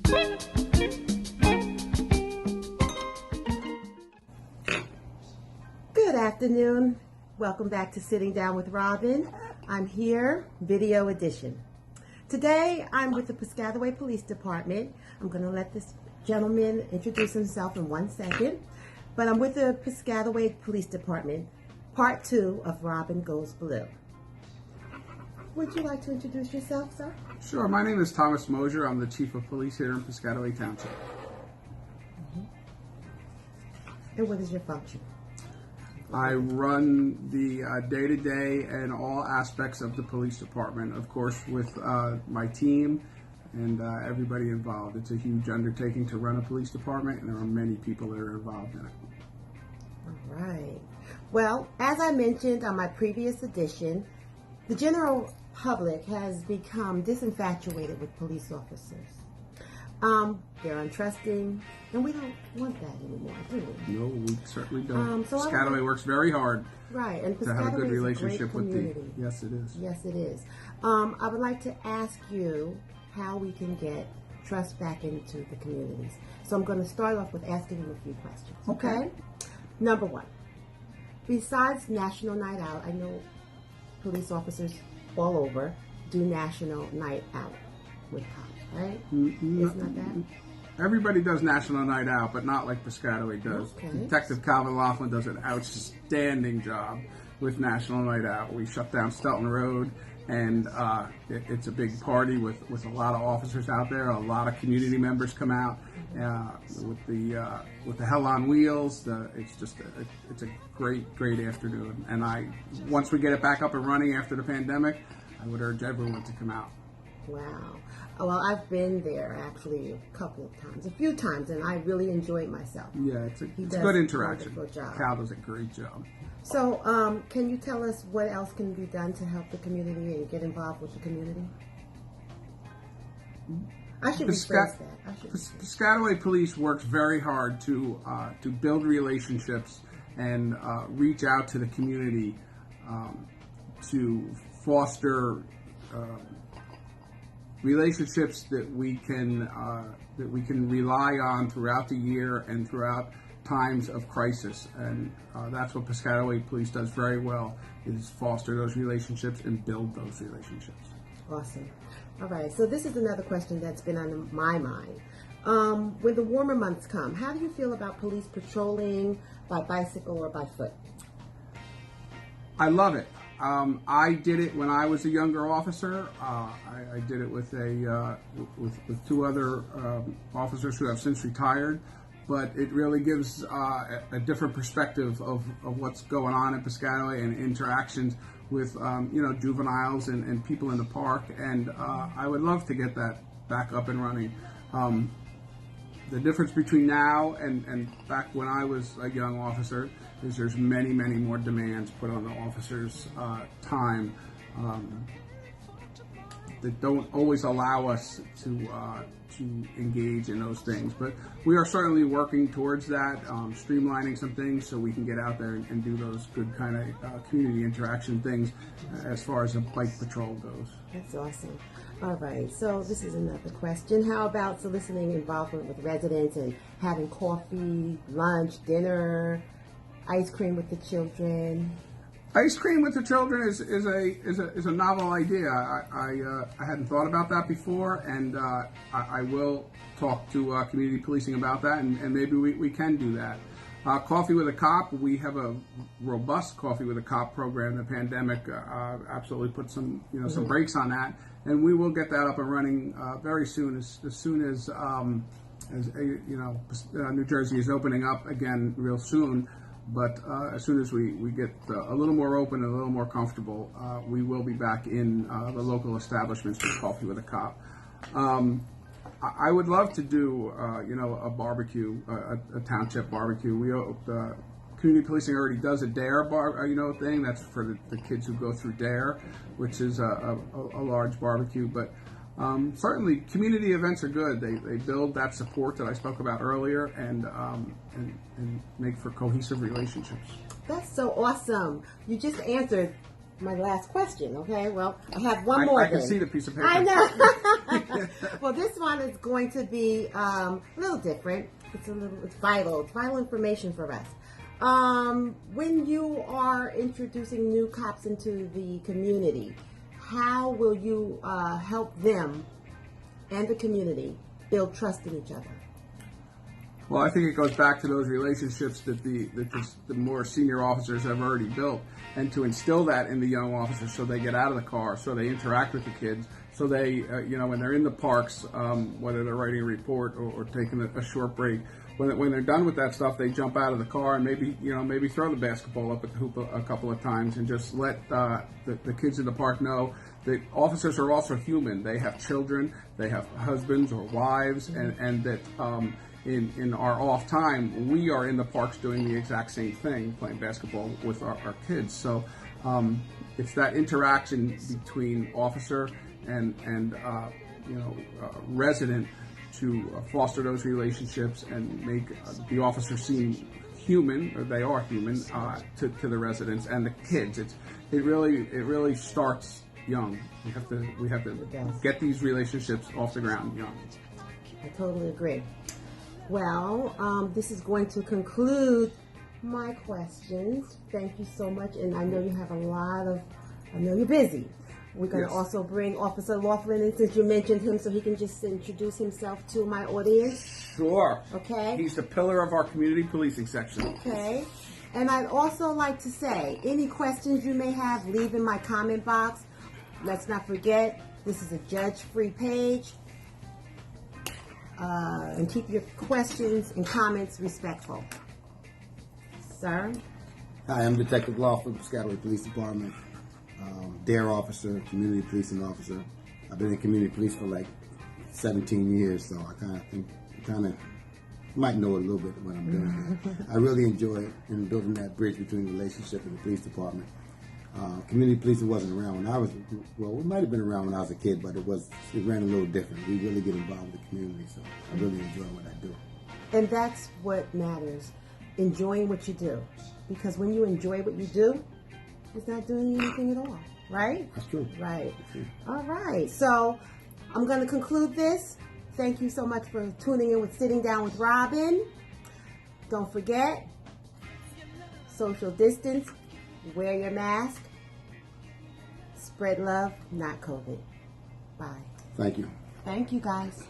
Good afternoon. Welcome back to Sitting Down with Robin. I'm here, video edition. Today, I'm with the Piscataway Police Department. I'm going to let this gentleman introduce himself in 1 second. But I'm with the Piscataway Police Department, part 2 of Robin Goes Blue. Would you like to introduce yourself, sir? Sure. My name is Thomas Mosier. I'm the Chief of Police here in Piscataway Township. And what is your function? I run the day-to-day and all aspects of the police department, of course, with my team and everybody involved. It's a huge undertaking to run a police department, and there are many people that are involved in it. All right. Well, as I mentioned on my previous edition, the general public has become disinfatuated with police officers. They're untrusting, and we don't want that anymore, do we? No, we certainly don't. So Piscataway works very hard and to have a good relationship with the... community. Yes, it is. Yes, it is. I would like to ask you how we can get trust back into the communities. So I'm going to start off with asking you a few questions. Okay? Number one, besides National Night Out, I know police officers all over do National Night Out with cops, right? It's not that? Everybody does National Night Out, but not like Piscataway does. Okay. Detective Calvin Laughlin does an outstanding job with National Night Out. We shut down Stelton Road, and it's a big party with a lot of officers out there. A lot of community members come out with the Hell on Wheels. It's a great afternoon. And once we get it back up and running after the pandemic, I would urge everyone to come out. Wow. Well, I've been there actually a few times, and I really enjoyed myself. Yeah, it's a good interaction. Job. Cal does a great job. So, can you tell us what else can be done to help the community and get involved with the community? I should rephrase that. Piscataway Police works very hard to build relationships and reach out to the community to foster relationships that we can rely on throughout the year and throughout times of crisis, and that's what Piscataway Police does very well, is foster those relationships and build those relationships. Awesome. All right, so this is another question that's been on my mind. When the warmer months come, how do you feel about police patrolling by bicycle or by foot? I love it. I did it when I was a younger officer. I did it with with two other officers who have since retired. But it really gives a different perspective of what's going on in Piscataway and interactions with juveniles and people in the park. And I would love to get that back up and running. The difference between now and back when I was a young officer is there's many more demands put on the officers' time that don't always allow us to engage in those things. But we are certainly working towards that, streamlining some things so we can get out there and do those good kind of community interaction things as far as a bike patrol goes. That's awesome. All right, so this is another question. How about soliciting involvement with residents and having coffee, lunch, dinner, ice cream with the children? Ice cream with the children is a novel idea. I hadn't thought about that before, and I will talk to community policing about that, and maybe we can do that. Coffee with a Cop, we have a robust Coffee with a Cop program. The pandemic absolutely put some brakes on that, and we will get that up and running very soon. As soon as New Jersey is opening up again real soon. But as soon as we get a little more open and a little more comfortable, we will be back in the local establishments with Coffee with a Cop. I would love to do, a barbecue, a township barbecue. Community policing already does a DARE thing. That's for the kids who go through DARE, which is a large barbecue. But certainly, community events are good. They build that support that I spoke about earlier, and make for cohesive relationships. That's so awesome. You just answered my last question. Okay, well, I have one more. I can then. see the piece of paper. I know. Well, this one is going to be a little different. It's vital. It's vital information for us. When you are introducing new cops into the community, how will you help them and the community build trust in each other? Well, I think it goes back to those relationships that the more senior officers have already built, and to instill that in the young officers so they get out of the car, so they interact with the kids, so they, when they're in the parks, whether they're writing a report or taking a short break, when they're done with that stuff, they jump out of the car and maybe throw the basketball up at the hoop a couple of times and just let the kids in the park know that officers are also human. They have children, they have husbands or wives, and that in our off time, we are in the parks doing the exact same thing, playing basketball with our kids. So it's that interaction between officer and resident to foster those relationships and make the officers seem human, or they are human, to the residents and the kids. It really starts young. We have to get these relationships off the ground young. I totally agree. Well, this is going to conclude my questions. Thank you so much, and I know you have I know you're busy. We're going to also bring Officer Laughlin in, since you mentioned him, so he can just introduce himself to my audience. Sure. Okay. He's the pillar of our community policing section. Okay. And I'd also like to say, any questions you may have, leave in my comment box. Let's not forget, this is a judge-free page. And keep your questions and comments respectful. Sir? Hi, I'm Detective Laughlin from Piscataway Police Department. DARE officer, community policing officer. I've been in community police for like 17 years, so I kind of might know a little bit of what I'm doing here. I really enjoy in building that bridge between the relationship and the police department. Community policing wasn't around when I was, well, it might have been around when I was a kid, but it ran a little different. We really get involved with the community, so I really enjoy what I do. And that's what matters, enjoying what you do. Because when you enjoy what you do, it's not doing anything at all, right? That's true. Right. That's true. All right. So I'm going to conclude this. Thank you so much for tuning in with Sitting Down with Robin. Don't forget, social distance, wear your mask, spread love, not COVID. Bye. Thank you. Thank you, guys.